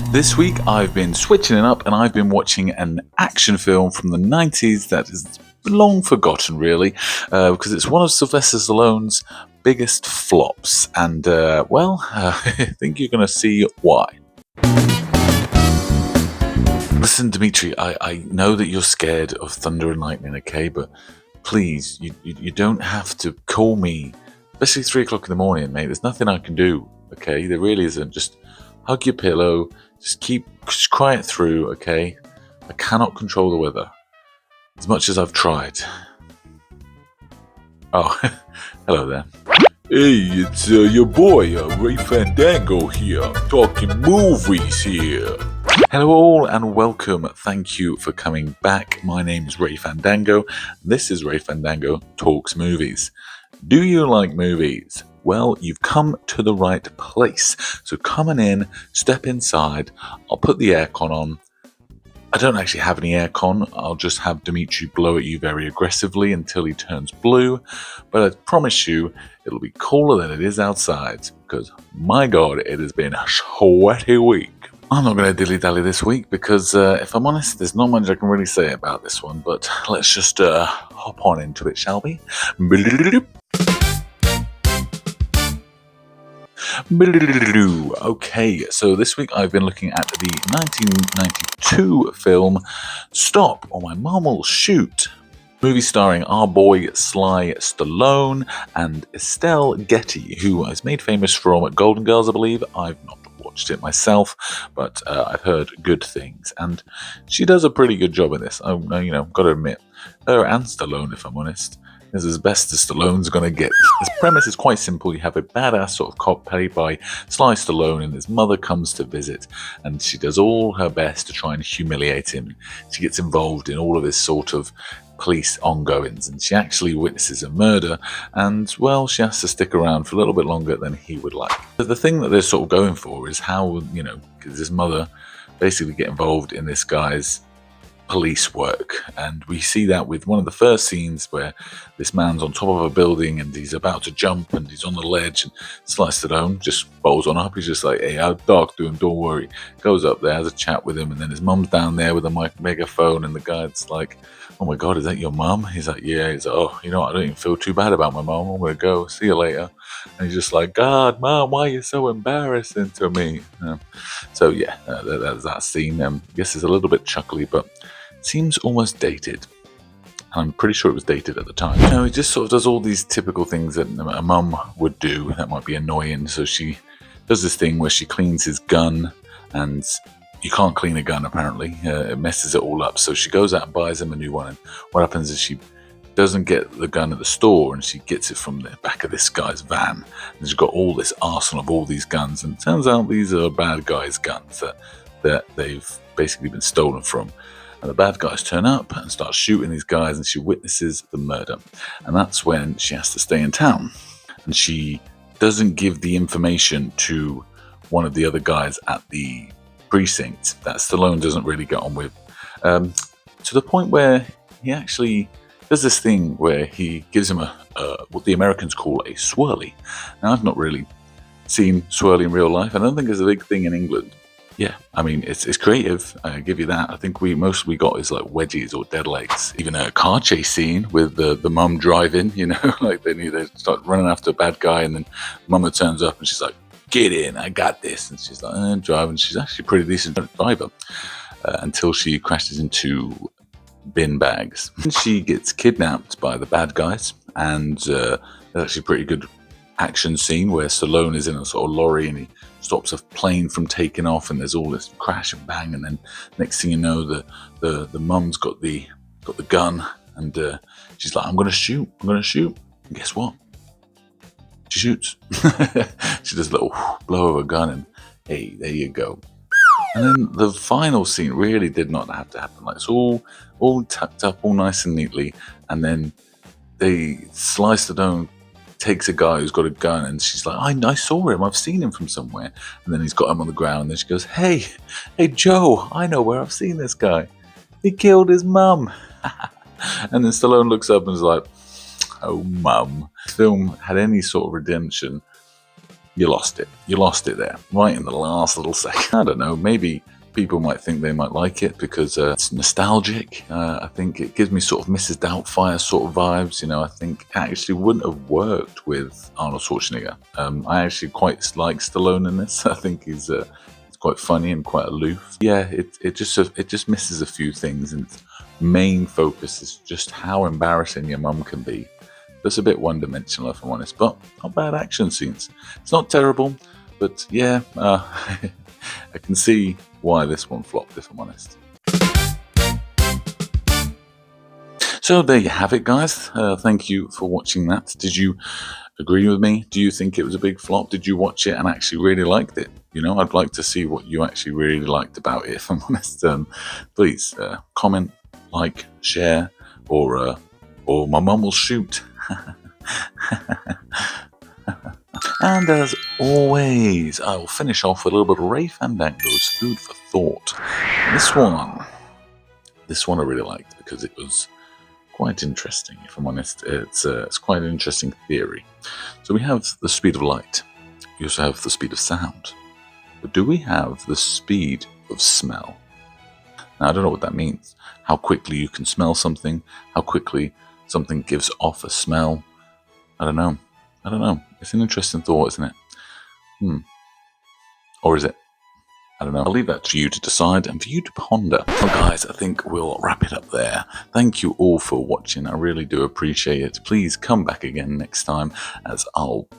This week I've been switching it up and I've been watching an action film from the 90s that is long forgotten, really, because it's one of Sylvester Stallone's biggest flops. And, I think you're going to see why. Listen, Dimitri, I know that you're scared of thunder and lightning, okay? But please, you don't have to call me, especially 3 o'clock in the morning, mate. There's nothing I can do, okay? There really isn't. Just hug your pillow. Just cry it through, okay? I cannot control the weather, as much as I've tried. Oh, hello there. Hey, it's your boy, Ray Fandango here, talking movies here. Hello all and welcome. Thank you for coming back. My name is Ray Fandango. This is Ray Fandango Talks Movies. Do you like movies? Well, you've come to the right place. So come on in, step inside. I'll put the aircon on. I don't actually have any aircon. I'll just have Dimitri blow at you very aggressively until he turns blue. But I promise you, it'll be cooler than it is outside. Because, my God, it has been a sweaty week. I'm not going to dilly-dally this week because, if I'm honest, there's not much I can really say about this one. But let's just hop on into it, shall we? Okay, so this week I've been looking at the 1992 film Stop or My Mom Will Shoot. Movie starring our boy Sly Stallone and Estelle Getty, who is made famous from Golden Girls, I believe. I've not watched it myself, but I've heard good things, and she does a pretty good job in this. Got to admit, her and Stallone, if I'm honest, is as best as Stallone's gonna get. His premise is quite simple. You have a badass sort of cop played by Sly Stallone, and his mother comes to visit, and she does all her best to try and humiliate him. She gets involved in all of his sort of police ongoings, and she actually witnesses a murder, and, well, she has to stick around for a little bit longer than he would like. But the thing that they're sort of going for is how, because his mother basically get involved in this guy's police work, and we see that with one of the first scenes where this man's on top of a building and he's about to jump and he's on the ledge, and Sly Stallone just bowls on up. He's just like, "Hey, I'll talk to him, don't worry." Goes up there, has a chat with him, and then his mum's down there with a megaphone, and the guy's like, "Oh my God, is that your mum?" He's like, "Yeah." He's like, "Oh, I don't even feel too bad about my mum. I'm gonna go. See you later." And he's just like, "God, Mom, why are you so embarrassing to me?" That's that scene. I guess it's a little bit chuckly, but seems almost dated. I'm pretty sure it was dated at the time. He just sort of does all these typical things that a mum would do that might be annoying. So she does this thing where she cleans his gun, and you can't clean a gun apparently. It messes it all up. So she goes out and buys him a new one. And what happens is she doesn't get the gun at the store, and she gets it from the back of this guy's van. And she's got all this arsenal of all these guns, and it turns out these are bad guys' guns that they've basically been stolen from. And the bad guys turn up and start shooting these guys, and she witnesses the murder. And that's when she has to stay in town. And she doesn't give the information to one of the other guys at the precinct that Stallone doesn't really get on with. To the point where he actually does this thing where he gives him what the Americans call a swirly. Now, I've not really seen swirly in real life. I don't think it's a big thing in England. Yeah, I mean, it's creative, I give you that. I think most we got is like wedgies or dead legs. Even a car chase scene with the mum driving, like they start running after a bad guy, and then mama turns up and she's like, "Get in, I got this." And she's like, "I'm driving." She's actually a pretty decent driver until she crashes into bin bags. And she gets kidnapped by the bad guys, and there's actually a pretty good action scene where Stallone is in a sort of lorry and he stops a plane from taking off, and there's all this crash and bang, and then next thing you know, the mum's got the gun, and she's like, I'm gonna shoot. And guess what? She shoots. She does a little blow of a gun, and hey, there you go. And then the final scene really did not have to happen. Like, it's all tucked up, all nice and neatly, and then they slice it down. Takes a guy who's got a gun, and she's like, I saw him, I've seen him from somewhere. And then he's got him on the ground, and then she goes, hey Joe, I know where I've seen this guy. He killed his mum. And then Stallone looks up and is like, oh, mum. If the film had any sort of redemption, you lost it. You lost it there, right in the last little second. I don't know, maybe people might think they might like it because it's nostalgic. I think it gives me sort of Mrs. Doubtfire sort of vibes. You know, I think it actually wouldn't have worked with Arnold Schwarzenegger. I actually quite like Stallone in this. I think he's quite funny and quite aloof. Yeah, it just misses a few things, and its main focus is just how embarrassing your mum can be. It's a bit one-dimensional, if I'm honest, but not bad action scenes. It's not terrible, but yeah, I can see why this one flopped, if I'm honest. So there you have it, guys. Thank you for watching that. Did you agree with me? Do you think it was a big flop? Did you watch it and actually really liked it? You know, I'd like to see what you actually really liked about it, if I'm honest. Please comment, like, share, or my mum will shoot. And as always, I will finish off with a little bit of Ray Fandango's Food for Thought. This one I really liked because it was quite interesting, if I'm honest. It's quite an interesting theory. So we have the speed of light. We also have the speed of sound. But do we have the speed of smell? Now, I don't know what that means. How quickly you can smell something, how quickly something gives off a smell. I don't know. It's an interesting thought, isn't it? Or is it? I don't know. I'll leave that to you to decide and for you to ponder. Well, guys, I think we'll wrap it up there. Thank you all for watching. I really do appreciate it. Please come back again next time, as I'll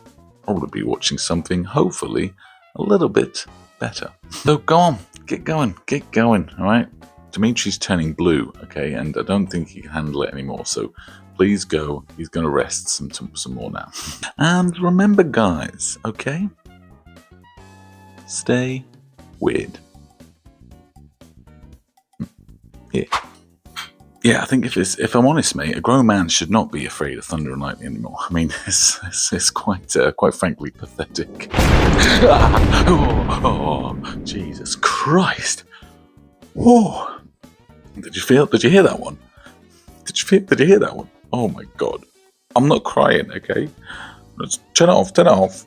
probably be watching something, hopefully, a little bit better. So go on, get going, all right? Dimitri's turning blue, okay, and I don't think he can handle it anymore, so please go. He's going to rest some more now. And remember, guys, okay? Stay weird. Yeah, I think if I'm honest, mate, a grown man should not be afraid of thunder and lightning anymore. I mean, it's quite frankly pathetic. Oh, Jesus Christ! Oh, did you hear that one? Did you hear that one? Oh my God! I'm not crying, okay? Let's turn it off.